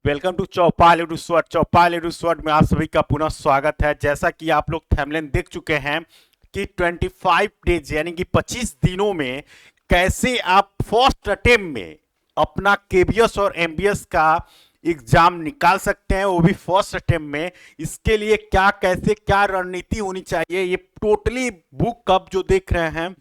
Welcome to Chaupal edu स्वट। Chaupal edu स्वट में आप सभी का पुनः स्वागत है। जैसा कि आप लोग थंबनेल देख चुके हैं कि 25 डेज यानी कि 25 दिनों में कैसे आप फर्स्ट अटेम्प्ट में अपना केबीएस और एमबीएस का एग्जाम निकाल सकते हैं, वो भी फर्स्ट अटेम्प्ट में। इसके लिए क्या कैसे क्या रणनीति होनी चाहिए, ये टोटली बुक आप जो देख रहे हैं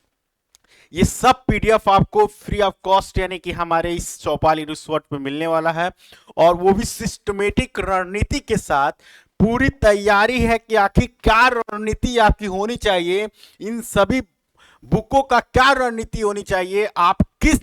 ये सब पीडीएफ आपको फ्री ऑफ कॉस्ट यानी कि हमारे इस चौपाल रिसोर्ट में मिलने वाला है, और वो भी सिस्टमेटिक रणनीति के साथ। पूरी तैयारी है कि आखिर क्या रणनीति आपकी होनी चाहिए, इन सभी बुकों का क्या रणनीति होनी चाहिए, आप किस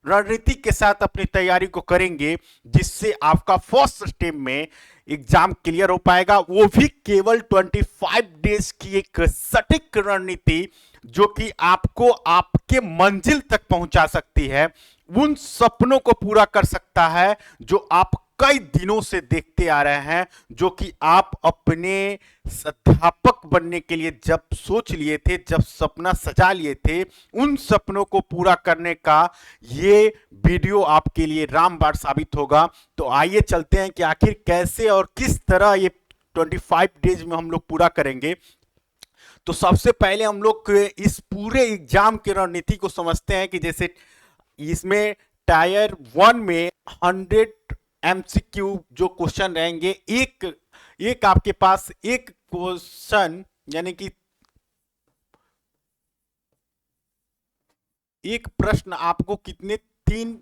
रणनीति के साथ अपनी तैयारी को करेंगे जिससे आपका फर्स्ट स्टेप में एग्जाम क्लियर हो पाएगा, वो भी केवल 25 डेज की एक सटीक रणनीति जो कि आपको आपके मंजिल तक पहुंचा सकती है, उन सपनों को पूरा कर सकता है जो आप कई दिनों से देखते आ रहे हैं, जो कि आप अपने अध्यापक बनने के लिए जब सोच लिए थे, जब सपना सजा लिए थे, उन सपनों को पूरा करने का ये वीडियो आपके लिए रामबाण साबित होगा। तो आइए चलते हैं कि आखिर कैसे और किस तरह ये 25 डेज में हम लोग पूरा करेंगे। तो सबसे पहले हम लोग इस पूरे एग्जाम की रणनीति को समझते हैं कि जैसे इसमें टायर 1 में 100 एमसीक्यू जो क्वेश्चन रहेंगे, एक एक आपके पास एक क्वेश्चन यानी कि एक प्रश्न आपको कितने 3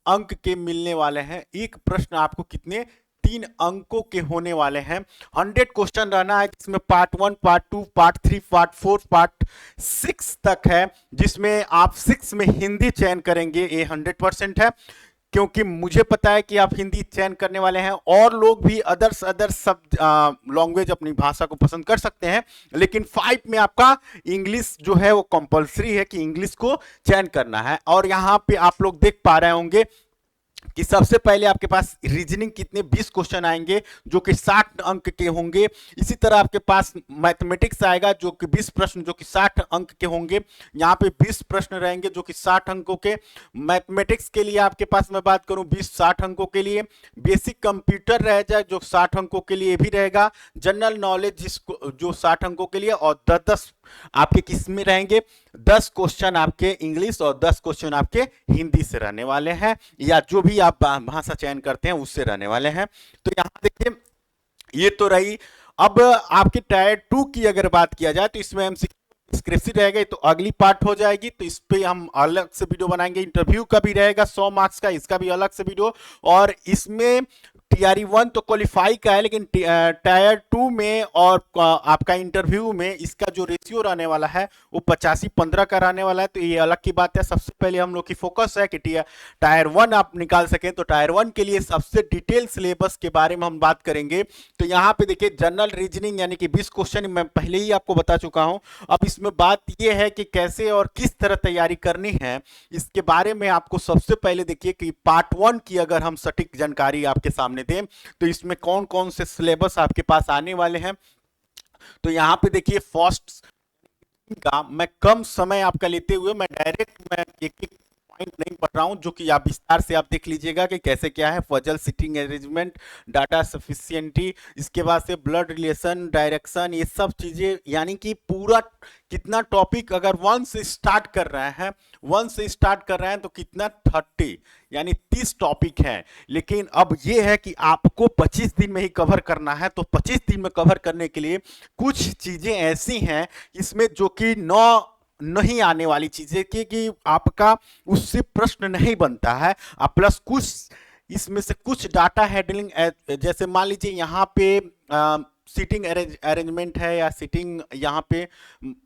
अंक के मिलने वाले हैं, एक प्रश्न आपको कितने 3 अंकों के होने वाले हैं। 100 क्वेश्चन रहना है जिसमें part 1, part 2, part 3, part 4, part 6 तक है, जिसमें आप 6 में हिंदी चयन करेंगे। ये 100% है, क्योंकि मुझे पता है कि आप हिंदी चयन करने वाले हैं, और लोग भी अदर्स सब लैंग्वेज अपनी भाषा को पसंद कर सकते हैं, लेकिन 5 में आपका इंग्लिश जो है वो कंपलसरी है कि इंग्लिश को चयन करना है। और यहाँ पे आप लोग देख पा रहे होंगे कि सबसे पहले आपके पास रीजनिंग कितने 20 क्वेश्चन आएंगे जो कि 60 अंक के होंगे। इसी तरह आपके पास मैथमेटिक्स आएगा जो कि 20 प्रश्न जो कि 60 अंक के होंगे। यहाँ पे 20 प्रश्न रहेंगे जो कि 60 अंकों के। मैथमेटिक्स के लिए आपके पास मैं बात करूं 20-60 अंकों के लिए। बेसिक कंप्यूटर रह जाए जो 60 अंकों के लिए भी रहेगा। जनरल नॉलेज जिसको जो 60 अंकों के लिए, और 10-10 आपके किस में रहेंगे, 10 क्वेश्चन आपके इंग्लिश और 10 क्वेश्चन आपके हिंदी से रहने वाले हैं, या जो भी आप भाषा चयन करते हैं उससे रहने वाले हैं। तो यहां देखिए ये तो रही। अब आपके टायर 2 की अगर बात किया जाए तो इसमें एमसीक्यू स्क्रिप्ट रहेगा, तो अगली पार्ट हो जाएगी, तो इस पे हम अलग से वीडियो बनाएंगे। इंटरव्यू का भी रहेगा 100 मार्क्स का, इसका भी अलग से वीडियो। और इसमें टीआरई 1 तो क्वालिफाई का है, लेकिन टायर 2 में और आपका इंटरव्यू में इसका जो रेशियो रहने वाला है वो 85-15 का रहने वाला है। तो ये अलग की बात है। सबसे पहले हम लोग की फोकस है कि टायर 1 आप निकाल सकें। तो टायर 1 के लिए सबसे डिटेल सिलेबस के बारे में हम बात करेंगे। तो यहाँ पे देखिए जनरल रीजनिंग यानी कि 20 क्वेश्चन मैं पहले ही आपको बता चुका हूं। अब इसमें बात यह है कि कैसे और किस तरह तैयारी करनी है, इसके बारे में आपको सबसे पहले देखिए कि पार्ट 1 की अगर हम सटीक जानकारी आपके सामने दें तो इसमें कौन कौन से सिलेबस आपके पास आने वाले हैं। तो यहां पे देखिए फर्स्ट का मैं कम समय आपका लेते हुए मैं डायरेक्ट मैं एक एक पॉइंट नहीं पढ़ रहा हूं, जो कि आप विस्तार से आप देख लीजिएगा कि कैसे क्या है। फजल सिटिंग अरेंजमेंट, डाटा सफिशिएंटी, इसके बाद से ब्लड रिलेशन, डायरेक्शन, ये सब चीजें यानी कि पूरा कितना टॉपिक अगर 1 से स्टार्ट कर रहे हैं, 1 से स्टार्ट कर रहे हैं तो कितना 30 यानी 30 टॉपिक है। लेकिन अब यह है कि आपको 25 दिन में ही कवर करना है। तो 25 दिन में कवर करने के लिए कुछ चीजें ऐसी हैं इसमें जो कि नहीं आने वाली चीजें कि आपका उससे प्रश्न नहीं बनता है। प्लस कुछ इसमें से कुछ डाटा हैंडलिंग, जैसे मान लीजिए यहाँ पे सीटिंग अरेंजमेंट है, या सीटिंग यहाँ पे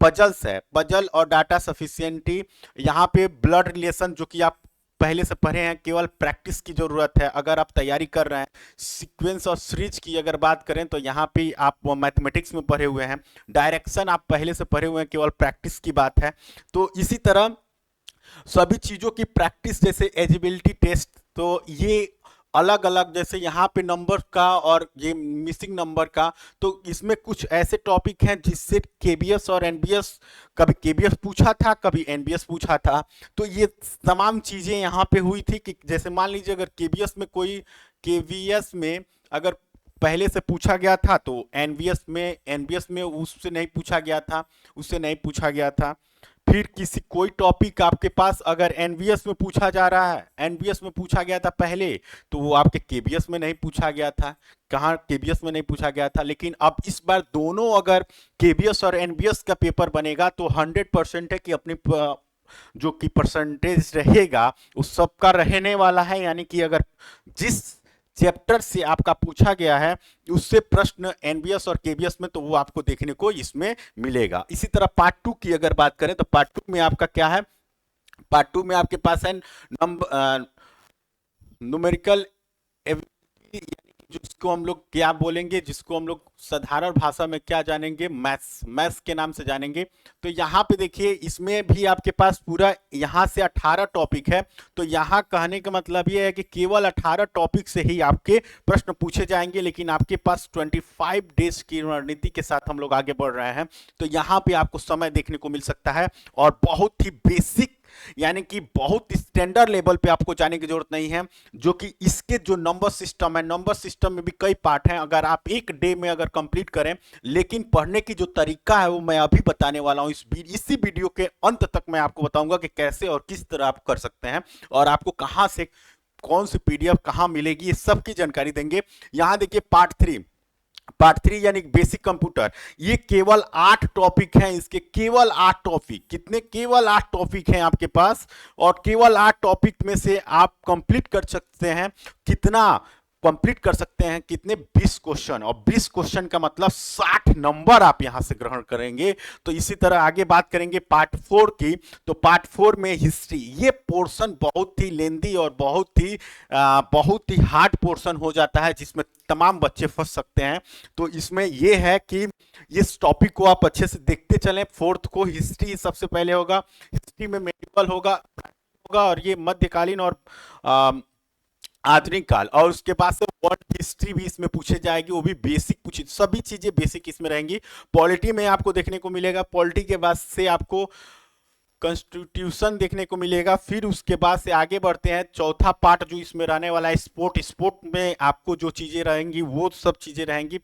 पजल्स है, पजल और डाटा सफिशिएंटी, यहाँ पे ब्लड रिलेशन जो कि आप पहले से पढ़े हैं, केवल प्रैक्टिस की जरूरत है अगर आप तैयारी कर रहे हैं। सीक्वेंस और सीरीज की अगर बात करें तो यहाँ पे आप मैथमेटिक्स में पढ़े हुए हैं। डायरेक्शन आप पहले से पढ़े हुए हैं, केवल प्रैक्टिस की बात है। तो इसी तरह सभी चीजों की प्रैक्टिस, जैसे एलिजिबिलिटी टेस्ट, तो ये अलग अलग, जैसे यहाँ पे नंबर का और ये मिसिंग नंबर का, तो इसमें कुछ ऐसे टॉपिक हैं जिससे केबीएस और एनबीएस, कभी केबीएस पूछा था कभी एनबीएस पूछा था। तो ये तमाम चीजें यहाँ पे हुई थी कि जैसे मान लीजिए अगर केवीएस में अगर पहले से पूछा गया था तो एनबीएस में उससे नहीं पूछा गया था, उससे नहीं पूछा गया था। फिर किसी कोई टॉपिक आपके पास अगर एनवीएस में पूछा जा रहा है, एनवीएस में पूछा गया था पहले, तो वो आपके केबीएस में नहीं पूछा गया था, कहाँ केबीएस में नहीं पूछा गया था। लेकिन अब इस बार दोनों अगर केबीएस और एनबीएस का पेपर बनेगा तो 100% है कि अपनी जो कि परसेंटेज रहेगा उस सबका रहने वाला है। यानी कि अगर जिस चैप्टर से आपका पूछा गया है उससे प्रश्न एनबीएस और केबीएस में, तो वो आपको देखने को इसमें मिलेगा। इसी तरह पार्ट 2 की अगर बात करें तो पार्ट 2 में आपका क्या है, पार्ट 2 में आपके पास है न्यूमेरिकल एबिलिटी, जिसको हम लोग क्या बोलेंगे, जिसको हम लोग साधारण भाषा में क्या जानेंगे, मैथ्स के नाम से जानेंगे। तो यहाँ पे देखिए इसमें भी आपके पास पूरा यहाँ से 18 टॉपिक है। तो यहाँ कहने का मतलब ये है कि केवल 18 टॉपिक से ही आपके प्रश्न पूछे जाएंगे, लेकिन आपके पास 25 डेज की रणनीति के साथ हम लोग आगे बढ़ रहे हैं। तो यहाँ पे आपको समय देखने को मिल सकता है और बहुत ही बेसिक, यानी कि बहुत स्टैंडर्ड लेवल पे आपको जाने की जरूरत नहीं है। जो कि इसके जो नंबर सिस्टम है, नंबर सिस्टम में भी कई पार्ट हैं, अगर आप एक डे में अगर कंप्लीट करें, लेकिन पढ़ने की जो तरीका है वो मैं अभी बताने वाला हूं। इसी वीडियो के अंत तक मैं आपको बताऊंगा कि कैसे और किस तरह आप कर सकते हैं और आपको कहां से कौन सी पीडीएफ कहां मिलेगी, ये सब की जानकारी देंगे। यहां देखिए पार्ट 3 यानी बेसिक कंप्यूटर, ये केवल 8 टॉपिक हैं। इसके केवल 8 टॉपिक, कितने, केवल 8 टॉपिक हैं आपके पास, और केवल 8 टॉपिक में से आप कंप्लीट कर सकते हैं कितना, कंप्लीट कर सकते हैं कितने, 20 क्वेश्चन। और 20 क्वेश्चन का मतलब 60 नंबर आप यहां से ग्रहण करेंगे। तो इसी तरह आगे बात करेंगे पार्ट 4 की। तो पार्ट 4 में हिस्ट्री, ये पोर्शन बहुत ही लेंदी और बहुत ही हार्ड पोर्शन हो जाता है, जिसमें तमाम बच्चे फंस सकते हैं। तो इसमें यह है कि इस टॉपिक को आप अच्छे से देखते चलें। 4th को हिस्ट्री सबसे पहले होगा, हिस्ट्री में मेडिवल होगा और ये मध्यकालीन और आधुनिक काल, और उसके बाद से वर्ल्ड हिस्ट्री भी इसमें पूछे जाएगी, वो भी बेसिक पूछी, सभी चीजें बेसिक इसमें रहेंगी। पॉलिटी में आपको देखने को मिलेगा, पॉलिटी के बाद से आपको कॉन्स्टिट्यूशन देखने को मिलेगा। फिर उसके बाद से आगे बढ़ते हैं, चौथा पार्ट जो इसमें रहने वाला है स्पोर्ट में आपको जो चीजें रहेंगी वो सब चीजें रहेंगी।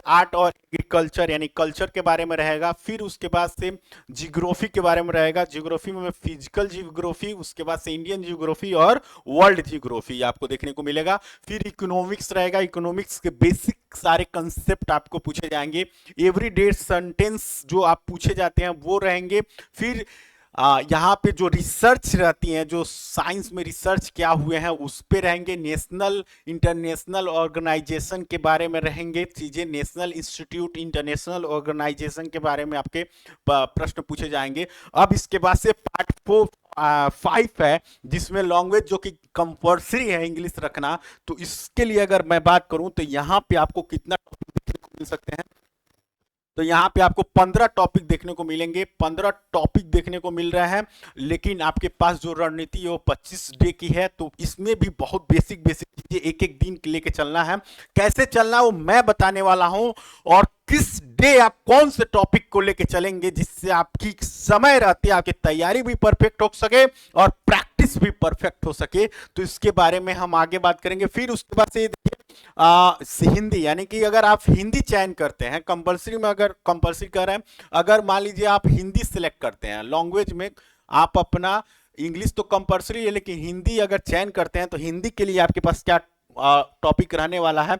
आर्ट और एग्रीकल्चर यानी कल्चर के बारे में रहेगा। फिर उसके बाद से जियोग्राफी के बारे में रहेगा, जियोग्राफी में फिजिकल जियोग्राफी, उसके बाद से इंडियन जियोग्राफी और वर्ल्ड जियोग्राफी आपको देखने को मिलेगा। फिर इकोनॉमिक्स रहेगा, इकोनॉमिक्स के बेसिक सारे कंसेप्ट आपको पूछे जाएंगे। एवरीडे सेंटेंस जो आप पूछे जाते हैं वो रहेंगे। फिर यहाँ पे जो रिसर्च रहती है, जो साइंस में रिसर्च क्या हुए हैं उस पे रहेंगे। नेशनल इंटरनेशनल ऑर्गेनाइजेशन के बारे में रहेंगे चीजें, नेशनल इंस्टीट्यूट इंटरनेशनल ऑर्गेनाइजेशन के बारे में आपके प्रश्न पूछे जाएंगे। अब इसके बाद से पार्ट 5 है, जिसमें लैंग्वेज जो कि कंपल्सरी है इंग्लिश रखना। तो इसके लिए अगर मैं बात करूं तो यहाँ पे आपको कितना टॉपिक मिल सकते हैं, तो यहाँ पे आपको 15 टॉपिक देखने को मिलेंगे, 15 टॉपिक देखने को मिल रहे हैं। लेकिन आपके पास जो रणनीति है वो 25 डे की है, तो इसमें भी बहुत बेसिक चीजें एक एक दिन लेके चलना है। कैसे चलना वो मैं बताने वाला हूं, और किस डे आप कौन से टॉपिक को लेके चलेंगे जिससे आपकी समय रहती है आपकी तैयारी भी परफेक्ट हो सके और प्रैक्टिस भी परफेक्ट हो सके। तो इसके बारे में हम आगे बात करेंगे। फिर उसके बाद से देखिए हिंदी, यानी कि अगर आप हिंदी चयन करते हैं कंपल्सरी में, अगर कंपल्सरी कर रहे हैं, अगर मान लीजिए आप हिंदी सिलेक्ट करते हैं लैंग्वेज में, आप अपना इंग्लिश तो कंपल्सरी है लेकिन हिंदी अगर चयन करते हैं, तो हिंदी के लिए आपके पास क्या टॉपिक रहने वाला है,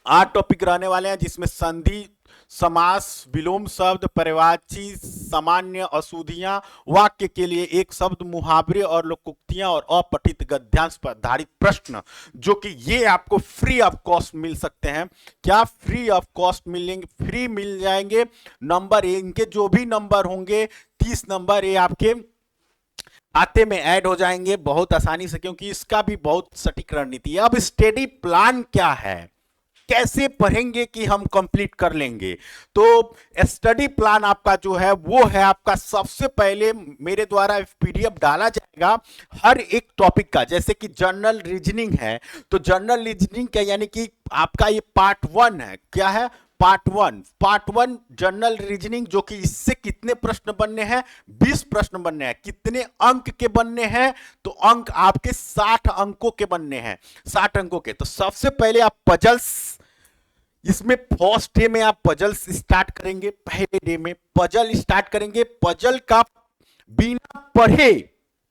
8 टॉपिक रहने वाले हैं, जिसमें संधि, समास, विलोम शब्द, पर्यायवाची, सामान्य, अशुद्धियां, वाक्य के लिए एक शब्द, मुहावरे और लोकोक्तियां, और अपठित गद्यांश पर आधारित प्रश्न, जो कि ये आपको फ्री ऑफ कॉस्ट मिल सकते हैं। क्या फ्री ऑफ कॉस्ट मिलेंगे, फ्री मिल जाएंगे। नंबर इनके जो भी नंबर होंगे 30 नंबर ये आपके खाते में ऐड हो जाएंगे बहुत आसानी से, क्योंकि इसका भी बहुत सटीक रणनीति है। अब स्टडी प्लान क्या है, कैसे पढ़ेंगे कि हम कंप्लीट कर लेंगे। तो स्टडी प्लान आपका जो है वो है आपका, सबसे पहले मेरे द्वारा पीडीएफ डाला जाएगा हर एक टॉपिक का। जैसे कि जर्नल रीजनिंग है, तो जर्नल रीजनिंग क्या, यानी कि आपका ये पार्ट 1 है। क्या है? पार्ट वन जनरल रीजनिंग, जो कि इससे कितने प्रश्न बनने हैं? 20 प्रश्न बनने हैं। कितने अंक के बनने हैं? तो अंक आपके 60 अंकों के बनने हैं, 60 अंकों के। तो सबसे पहले आप पजल्स, इसमें फर्स्ट डे में आप पजल्स स्टार्ट करेंगे। पहले डे में पजल स्टार्ट करेंगे। पजल का बिना पढ़े,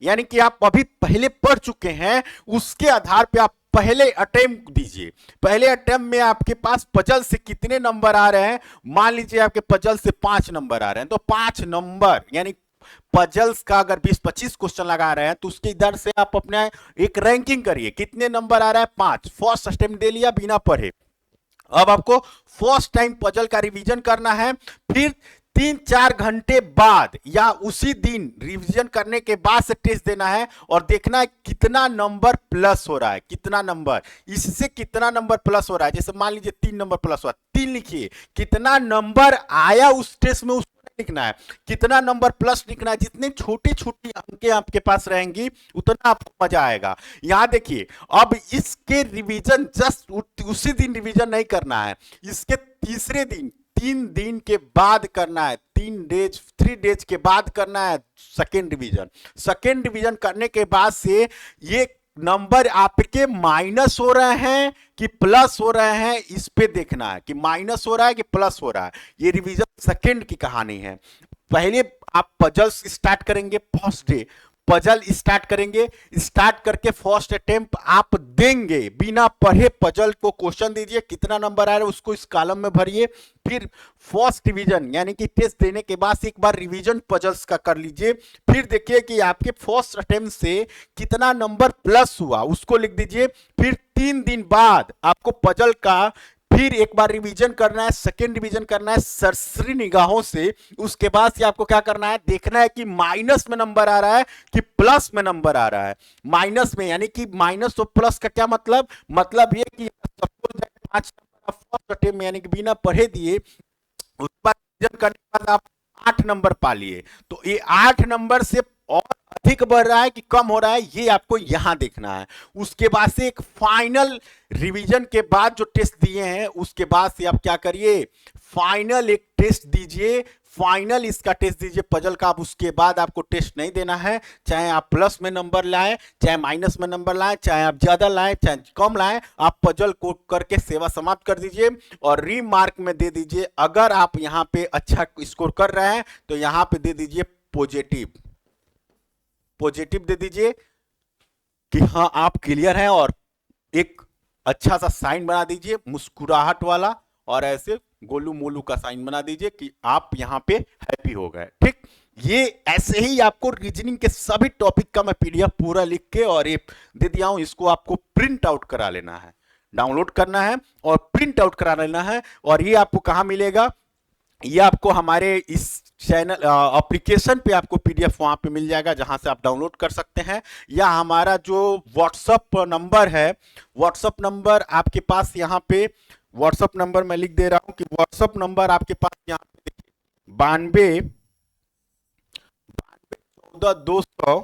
यानी कि आप अभी पहले पढ़ चुके हैं, उसके आधार पे आप पहले अटेम्प्ट दीजिए। पहले अटेम्प्ट में आपके पास पजल से कितने नंबर आ रहे हैं? मान लीजिए आपके पजल से 5 नंबर आ रहे हैं, तो 5 नंबर, यानी पजल्स का अगर 20-25 क्वेश्चन लगा रहे हैं तो उसके इधर से आप अपना एक रैंकिंग करिए, कितने नंबर आ रहा है? 5। फर्स्ट अटेम्प्ट दे लिया बिना पढ़े। अब आपको फर्स्ट टाइम पजल का रिवीजन करना है। फिर 3-4 घंटे बाद या उसी दिन रिवीजन करने के बाद से टेस्ट देना है और देखना है कितना नंबर प्लस हो रहा है। कितना नंबर, इससे कितना नंबर प्लस हो रहा है। जैसे मान लीजिए 3 नंबर प्लस हुआ, 3 लिखिए। कितना नंबर आया उस टेस्ट में, उसको लिखना है। कितना नंबर प्लस लिखना है। जितने छोटी छोटी अंकें आपके पास रहेंगी उतना आपको मजा आएगा। यहां देखिए, अब इसके रिवीजन जस्ट उसी दिन रिवीजन नहीं करना है, इसके तीसरे दिन, 3 दिन के बाद करना है। 3 डेज के बाद करना है सेकेंड रिवीजन। सेकेंड रिवीजन करने के बाद से ये नंबर आपके माइनस हो रहे हैं कि प्लस हो रहे हैं, इस पे देखना है कि माइनस हो रहा है कि प्लस हो रहा है। ये रिवीजन सेकेंड की कहानी है। पहले आप पजल्स स्टार्ट करेंगे। फर्स्ट डे पजल स्टार्ट करेंगे। स्टार्ट करके फर्स्ट अटेम्प्ट आप देंगे बिना पढ़े। पजल को क्वेश्चन दीजिए, कितना नंबर आ रहा है उसको इस कॉलम में भरिए। फिर फर्स्ट रिवीजन, यानी कि टेस्ट देने के बाद एक बार रिवीजन पजल्स का कर लीजिए। फिर देखिए कि आपके फर्स्ट अटेम्प्ट से कितना नंबर प्लस हुआ, उसको लिख दीजिए। फिर 3 दिन बाद आपको पजल का फिर एक बार रिवीजन करना है, सेकेंड रिवीजन करना है सरसरी निगाहों से। उसके बाद से आपको क्या करना है, देखना है कि माइनस में नंबर आ रहा है कि प्लस में नंबर आ रहा है। माइनस में, यानी कि माइनस और प्लस का क्या मतलब? मतलब ये कि सपोज 5 नंबर फर्स्ट अटेम्प्ट में, यानी कि बिना पढ़े दिए, उसके बाद रिवीजन करने के बाद आप 8 नंबर पा लिए। तो ये 8 नंबर से और अधिक बढ़ रहा है कि कम हो रहा है, ये आपको यहां देखना है। उसके बाद से एक फाइनल रिवीजन के बाद जो टेस्ट दिए हैं, उसके बाद से आप क्या करिए, फाइनल एक टेस्ट दीजिए। फाइनल इसका टेस्ट दीजिए पजल का। आप उसके बाद आपको टेस्ट नहीं देना है, चाहे आप प्लस में नंबर लाएं, चाहे माइनस में नंबर लाएं, चाहे आप ज्यादा लाएं, चाहे कम लाएं, आप पजल को करके सेवा समाप्त कर दीजिए और रीमार्क में दे दीजिए। अगर आप यहां पे अच्छा स्कोर कर रहे हैं तो यहां पे दे दीजिए पॉजिटिव। पॉजिटिव दे दीजिए कि हाँ आप क्लियर हैं, और एक अच्छा सा साइन बना दीजिए मुस्कुराहट वाला, और ऐसे गोलू मोलू का साइन बना दीजिए कि आप यहां पे हैप्पी हो गए। ठीक, ये ऐसे ही आपको रीजनिंग के सभी टॉपिक का मैं पीडीएफ पूरा लिख के और ये दे दिया हूं। इसको आपको प्रिंट आउट करा लेना है, डाउनलोड करना है और प्रिंट आउट करा लेना है। और ये आपको कहां मिलेगा? ये आपको हमारे इस चैनल एप्लीकेशन पे आपको पीडीएफ वहां पे मिल जाएगा, जहां से आप डाउनलोड कर सकते हैं। या हमारा जो व्हाट्सएप नंबर है, व्हाट्सएप नंबर आपके पास यहाँ पे, व्हाट्सएप नंबर मैं लिख दे रहा हूं कि व्हाट्सएप नंबर आपके पास यहाँ पे देखिए 92 14 200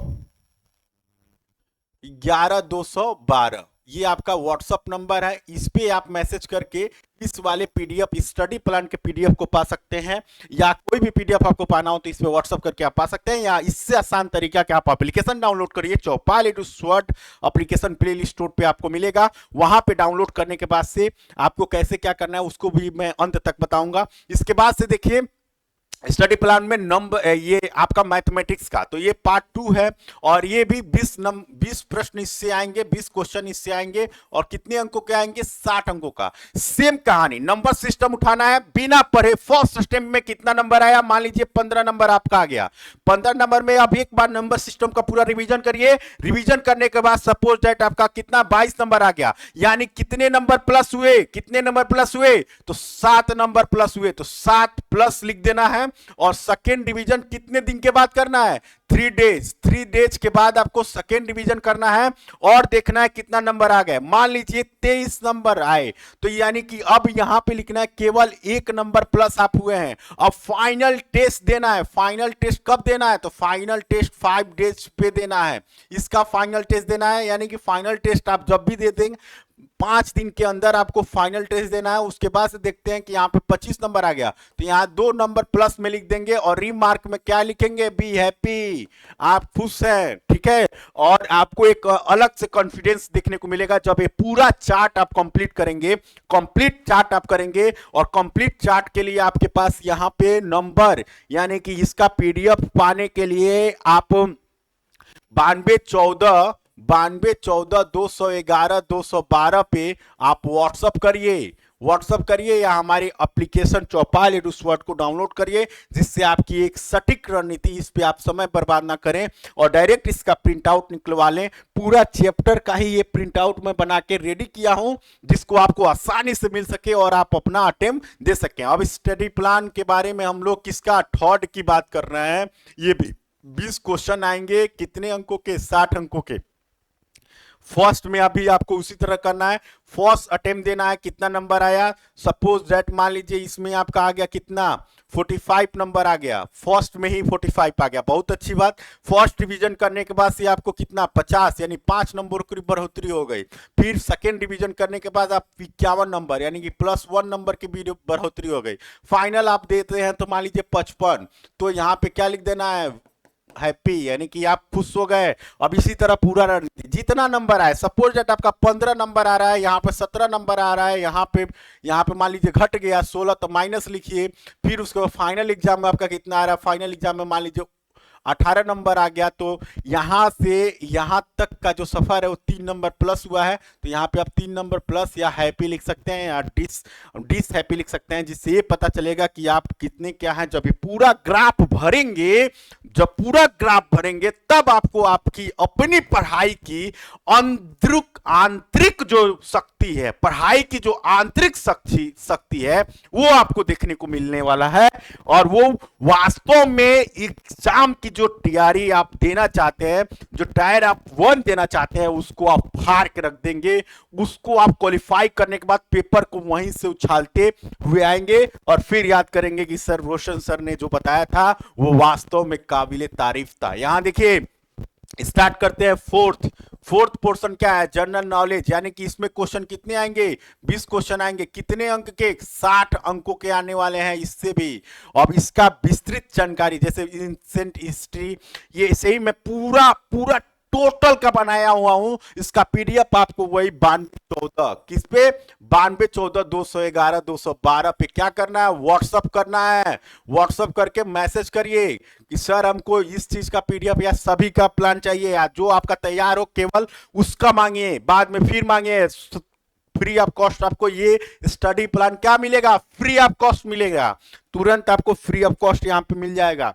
11 212, ये आपका व्हाट्सएप नंबर है। इस पे आप मैसेज करके इस वाले पीडीएफ, स्टडी प्लान के पीडीएफ को पा सकते हैं, या कोई भी पीडीएफ आपको पाना हो तो इस पे व्हाट्सएप करके आप पा सकते हैं। या इससे आसान तरीका कि आप एप्लीकेशन डाउनलोड करिए, चौपाल एडू स्वर्ड एप्लीकेशन प्ले लिस्ट स्टोर पे आपको मिलेगा। वहां पे डाउनलोड करने के बाद से आपको कैसे क्या करना है उसको भी मैं अंत तक बताऊंगा। इसके बाद से देखिए स्टडी प्लान में नंबर, ये आपका मैथमेटिक्स का, तो ये पार्ट 2 है और ये भी 20 प्रश्न इससे आएंगे, 20 क्वेश्चन इससे आएंगे। और कितने अंकों के आएंगे? 60 अंकों का। सेम कहानी, नंबर सिस्टम उठाना है बिना पढ़े। फर्स्ट अटेम्प्ट में कितना नंबर आया? मान लीजिए 15 नंबर आपका आ गया। 15 नंबर में अब एक बार नंबर सिस्टम का पूरा रिवीजन करिए। रिवीजन करने के बाद सपोज दैट आपका कितना 22 नंबर आ गया, यानी कितने नंबर प्लस हुए? कितने नंबर प्लस हुए? तो 7 नंबर प्लस हुए, तो 7 प्लस लिख देना है। और सेकेंड डिवीजन कितने दिन के बाद करना है? 3 डेज के बाद आपको सेकेंड डिवीजन करना है और देखना है कितना नंबर आ गए। मान लीजिए 23 नंबर आए तो यानी कि अब यहां पे लिखना है केवल 1 नंबर प्लस आप हुए हैं। अब फाइनल टेस्ट देना है। फाइनल टेस्ट कब देना है? तो फाइनल टेस्ट 5 डेज पे देना है। इसका फाइनल टेस्ट देना है, यानी कि फाइनल टेस्ट आप जब भी दे देंगे 5 दिन के अंदर आपको फाइनल टेस्ट देना है। उसके बाद से देखते हैं कि यहाँ पे 25 नंबर आ गया तो यहाँ 2 नंबर प्लस में लिख देंगे और रिमार्क में क्या लिखेंगे? बी हैप्पी, आप खुश हैं, ठीक है। और आपको एक अलग से कॉन्फिडेंस देखने को मिलेगा जब ये पूरा चार्ट आप कंप्लीट करेंगे। कंप्लीट चार्ट आप करेंगे और कंप्लीट चार्ट के लिए आपके पास यहाँ पे नंबर, यानी कि इसका पीडीएफ पाने के लिए आप 9214 पे आप व्हाट्सअप करिए या हमारी एप्लीकेशन चौपाल एडुस्वर्ड को डाउनलोड करिए, जिससे आपकी एक सटीक रणनीति, इस पे आप समय बर्बाद ना करें और डायरेक्ट इसका प्रिंट आउट निकलवा लें। पूरा चैप्टर का ही ये प्रिंट आउट मैं बना के रेडी किया हूं, जिसको आपको आसानी से मिल सके और आप अपना अटेम्प्ट दे सकें। अब स्टडी प्लान के बारे में हम लोग किसका थर्ड की बात कर रहे हैं। ये भी 20 क्वेश्चन आएंगे, कितने अंकों के? 60 अंकों के। फर्स्ट में अभी आपको उसी तरह करना है, फर्स्ट अटेम्प्ट देना है। कितना नंबर आया? सपोज दैट मान लीजिए इसमें आपका आ गया कितना? 45 नंबर आ गया। फर्स्ट में ही 45 आ गया, बहुत अच्छी बात। फर्स्ट डिवीजन करने के बाद से आपको कितना? 50, यानी 5 नंबर की बढ़ोतरी हो गई। फिर सेकेंड डिवीजन करने के बाद आप 51 नंबर, यानी कि +1 नंबर की बढ़ोतरी हो गई। फाइनल आप देते हैं तो मान लीजिए 55, तो यहाँ पे क्या लिख देना है? हैप्पी, यानी कि आप खुश हो गए। अब इसी तरह पूरा रणनीति जितना नंबर आए, सपोज दैट आपका 15 नंबर आ रहा है, यहाँ पे 17 नंबर आ रहा है, यहाँ पे मान लीजिए घट गया 16, तो माइनस लिखिए। फिर उसके बाद फाइनल एग्जाम में आपका कितना आ रहा है? फाइनल एग्जाम में मान लीजिए 18 नंबर आ गया, तो यहां से यहां तक का जो सफर है वो 3 नंबर प्लस हुआ है, तो यहाँ पे आप 3 नंबर प्लस या हैप्पी लिख सकते हैं या डिस हैप्पी लिख सकते हैं, जिससे ये पता चलेगा कि आप कितने क्या हैं। जब ये पूरा ग्राफ भरेंगे, जब पूरा ग्राफ भरेंगे तब आपको आपकी अपनी पढ़ाई की आंतरिक जो शक्ति है, पढ़ाई की जो आंतरिक शक्ति है, वो आपको देखने को मिलने वाला है। और वो वास्तव में एग्जाम की जो तैयारी आप देना चाहते हैं, जो टायर आप 1 देना चाहते हैं, उसको आप फाड़ के रख देंगे। उसको आप क्वालिफाई करने के बाद पेपर को वहीं से उछालते हुए आएंगे और फिर याद करेंगे कि सर रोशन सर ने जो बताया था वो वास्तव में काबिले तारीफ था। यहां देखिए, स्टार्ट करते हैं फोर्थ पोर्शन क्या है? जनरल नॉलेज, यानी कि इसमें क्वेश्चन कितने आएंगे? 20 क्वेश्चन आएंगे। कितने अंक के? 60 अंकों के आने वाले हैं इससे भी। अब इसका विस्तृत जानकारी जैसे इंसेंट हिस्ट्री, ये सही मैं पूरा टोटल का बनाया हुआ हूं। इसका पीडीएफ आपको वही 9214 किस पे? 9214 211 212 पे क्या करना है? व्हाट्सअप करना है। व्हाट्सअप करके मैसेज करिए कि सर हमको इस चीज का पीडीएफ या सभी का प्लान चाहिए, या जो आपका तैयार हो केवल उसका मांगिए, बाद में फिर मांगिए। फ्री ऑफ कॉस्ट आपको ये स्टडी प्लान क्या मिलेगा? फ्री ऑफ कॉस्ट मिलेगा, तुरंत आपको फ्री ऑफ कॉस्ट यहां पे मिल जाएगा।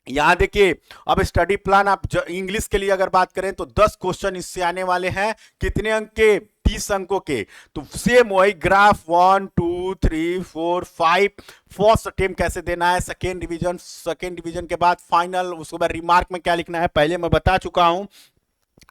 यहां देखिए, अब स्टडी प्लान आप इंग्लिश के लिए अगर बात करें तो 10 क्वेश्चन इससे आने वाले हैं। कितने अंक के? 30 अंकों के। तो सेम वही ग्राफ 1 2 3 4 5 फर्स्ट अटेम्प्ट कैसे देना है, सेकेंड डिवीजन के बाद फाइनल, उसके बाद रिमार्क में क्या लिखना है पहले मैं बता चुका हूं।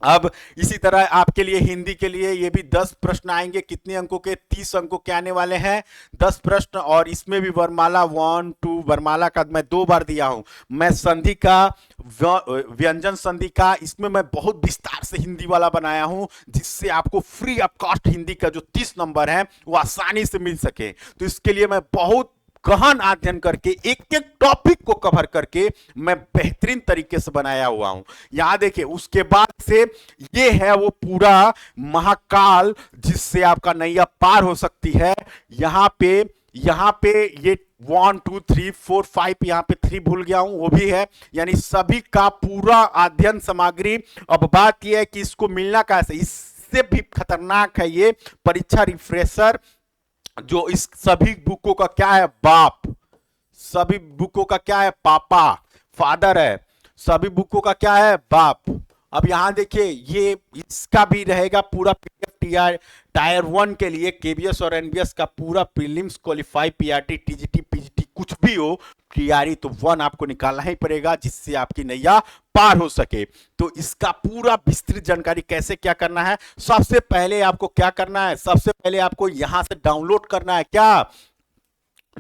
अब इसी तरह आपके लिए हिंदी के लिए ये भी 10 प्रश्न आएंगे। कितने अंकों के? 30 अंकों के आने वाले हैं 10 प्रश्न। और इसमें भी वर्णमाला 1 2, वर्णमाला का मैं 2 बार दिया हूं। मैं संधि का, व्यंजन संधि का, इसमें मैं बहुत विस्तार से हिंदी वाला बनाया हूं, जिससे आपको फ्री ऑफ कॉस्ट हिंदी का जो 30 नंबर है वो आसानी से मिल सके। तो इसके लिए मैं बहुत गहन अध्ययन करके एक टॉपिक को कवर करके मैं बेहतरीन तरीके से बनाया हुआ हूं। यहां देखिए, उसके बाद से ये है वो पूरा महाकाल जिससे आपका नैया पार हो सकती है। यहां पे ये 1 2 3 4 5, यहां पे 3 भूल गया हूं, वो भी है, यानी सभी का पूरा अध्ययन सामग्री। अब बात यह है कि इसको मिलना कैसे, इससे भी खतरनाक है ये परीक्षा रिफ्रेशर, जो इस सभी बुकों का क्या है? बाप। सभी बुकों का क्या है? पापा, फादर है। सभी बुकों का क्या है? बाप। अब यहां देखिए, ये इसका भी रहेगा पूरा पीडीएफ टायर 1 के लिए, केबीएस और एनबीएस का पूरा prelims, qualify, PRT, TGT, PGT कुछ भी हो, टीआरई तो 1 आपको निकालना ही पड़ेगा, जिससे आपकी नैया पार हो सके। तो इसका पूरा विस्तृत जानकारी कैसे क्या करना है, सबसे पहले आपको क्या करना है, सबसे पहले आपको यहां से डाउनलोड करना है क्या,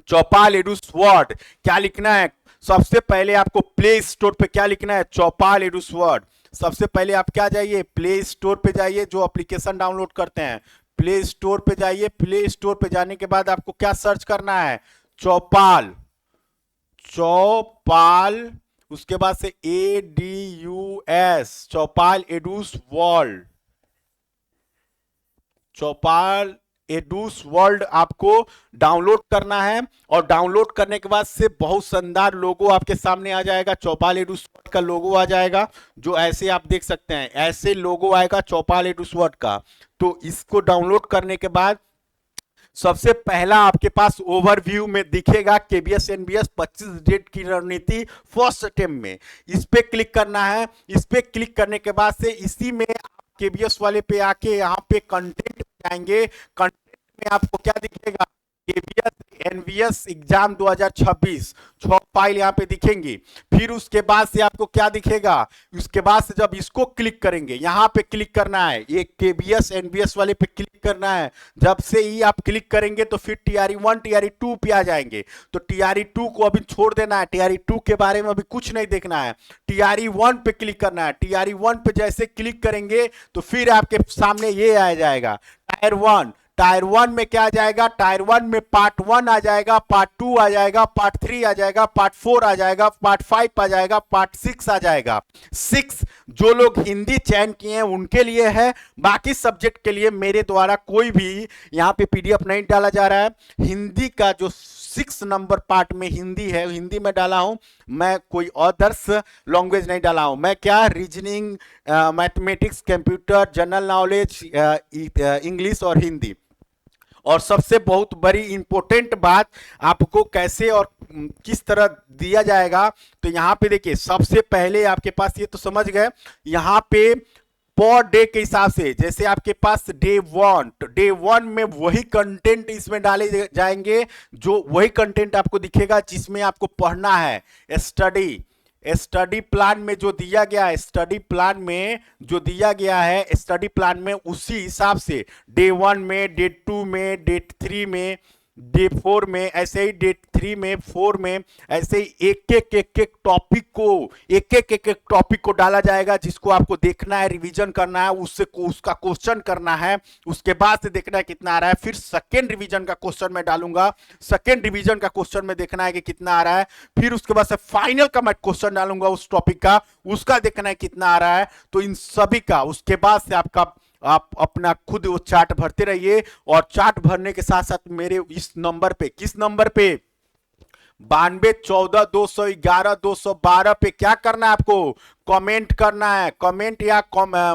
चौपाल एडुवर्ड। क्या लिखना है, सबसे पहले आपको प्ले स्टोर पे क्या लिखना है, चौपाल एडुवर्ड। सबसे पहले आप क्या जाइए, प्ले स्टोर पे जाइए, जो एप्लीकेशन डाउनलोड करते हैं प्ले स्टोर पे जाइए। प्ले स्टोर पे जाने के बाद आपको क्या सर्च करना है, चौपाल, चौपाल, उसके बाद से ADUS, चौपाल एडुस वर्ल्ड, चौपाल एडुस वर्ल्ड आपको डाउनलोड करना है। और डाउनलोड करने के बाद से बहुत शानदार लोगो आपके सामने आ जाएगा, चौपाल एडुस वर्ल्ड का लोगो आ जाएगा, जो ऐसे आप देख सकते हैं, ऐसे लोगो आएगा चौपाल एडुस वर्ल्ड का। तो इसको डाउनलोड करने के बाद सबसे पहला आपके पास ओवरव्यू में दिखेगा केबीएस एनबीएस 25 डेट की रणनीति फर्स्ट अटेम्प्ट में, इस पे क्लिक करना है। इस पे क्लिक करने के बाद से इसी में केबीएस वाले पे आके यहाँ पे कंटेंट जाएंगे। कंटेंट में आपको क्या दिखेगा, केबीएस एनवीएस एग्जाम 2026 6 फाइल यहाँ पे दिखेंगी। फिर उसके बाद से आपको क्या दिखेगा, उसके बाद से जब इसको क्लिक करेंगे, यहाँ पे क्लिक करना है, ये केबीएस एनवीएस वाले पे क्लिक करना है। जब से ही आप क्लिक करेंगे तो फिर टीआरई 1 टीआरई 2 पे आ जाएंगे। तो टीआरई 2 को अभी छोड़ देना है, टीआरई 2 के बारे में अभी कुछ नहीं देखना है, टीआरई 1 पे क्लिक करना है। टीआरई 1 पे जैसे क्लिक करेंगे तो फिर आपके सामने ये आ जाएगा टायर 1। टायर 1 में क्या आ जाएगा, टायर 1 में पार्ट 1 आ जाएगा, पार्ट 2 आ जाएगा, पार्ट 3 आ जाएगा, पार्ट 4 आ जाएगा, पार्ट 5 आ जाएगा, पार्ट 6 आ जाएगा। 6 जो लोग हिंदी चयन किए हैं उनके लिए है, बाकी सब्जेक्ट के लिए मेरे द्वारा कोई भी यहाँ पे पीडीएफ नहीं डाला जा रहा है। हिंदी का जो 6 नंबर पार्ट में हिंदी है, हिंदी में डाला हूं मैं, कोई अदर्स लैंग्वेज नहीं डाला हूं मैं। क्या, reasoning, mathematics, computer, general knowledge, English और हिंदी। और सबसे बहुत बड़ी इंपॉर्टेंट बात, आपको कैसे और किस तरह दिया जाएगा, तो यहां पे देखिए सबसे पहले आपके पास, ये तो समझ गए, यहां पे पर डे के हिसाब से, जैसे आपके पास डे 1, तो डे 1 में वही कंटेंट इसमें डाले जाएंगे, जो वही कंटेंट आपको दिखेगा जिसमें आपको पढ़ना है। स्टडी प्लान में जो दिया गया है, स्टडी प्लान में जो दिया गया है, स्टडी प्लान में उसी हिसाब से डे 1 में, डे 2 में, डे 3 में, डे 4 में, ऐसे ही डे 3 में, 4 में, ऐसे ही एक एक टॉपिक को डाला जाएगा, जिसको आपको देखना है, रिवीजन करना है, उससे उसका क्वेश्चन करना है, उसके बाद से देखना है कितना आ रहा है। फिर सेकेंड रिवीजन का क्वेश्चन मैं डालूंगा, सेकेंड रिवीजन का क्वेश्चन में देखना है कि कितना आ रहा है। फिर उसके बाद से फाइनल का मैं क्वेश्चन डालूंगा उस टॉपिक का, उसका देखना है कितना आ रहा है। तो इन सभी का उसके बाद से आप अपना खुद वो चार्ट भरते रहिए। और चार्ट भरने के साथ साथ मेरे इस नंबर पे, किस नंबर पे, 9214 211 212 पे क्या करना है आपको, कमेंट करना है, कमेंट या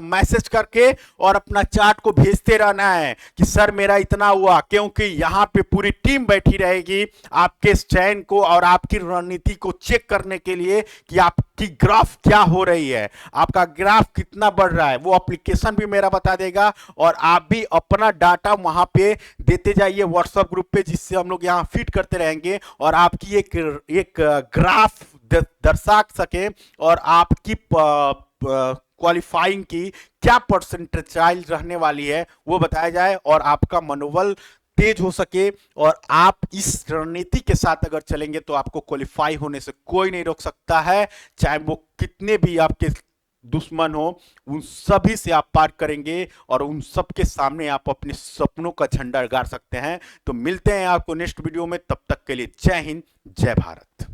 मैसेज करके और अपना चार्ट को भेजते रहना है कि सर मेरा इतना हुआ, क्योंकि यहाँ पे पूरी टीम बैठी रहेगी आपके चयन को और आपकी रणनीति को चेक करने के लिए कि आपकी ग्राफ क्या हो रही है, आपका ग्राफ कितना बढ़ रहा है। वो एप्लीकेशन भी मेरा बता देगा और आप भी अपना डाटा वहां पे देते जाइए व्हाट्सएप ग्रुप पे, जिससे हम लोग यहाँ फीड करते रहेंगे और आपकी एक ग्राफ दर्शा सके और आपकी क्वालिफाइंग की क्या परसेंटेज रहने वाली है वो बताया जाए और आपका मनोबल तेज हो सके। और आप इस रणनीति के साथ अगर चलेंगे तो आपको क्वालिफाई होने से कोई नहीं रोक सकता है, चाहे वो कितने भी आपके दुश्मन हो, उन सभी से आप पार करेंगे और उन सब के सामने आप अपने सपनों का झंडा गाड़ सकते हैं। तो मिलते हैं आपको नेक्स्ट वीडियो में, तब तक के लिए जय हिंद, जय भारत।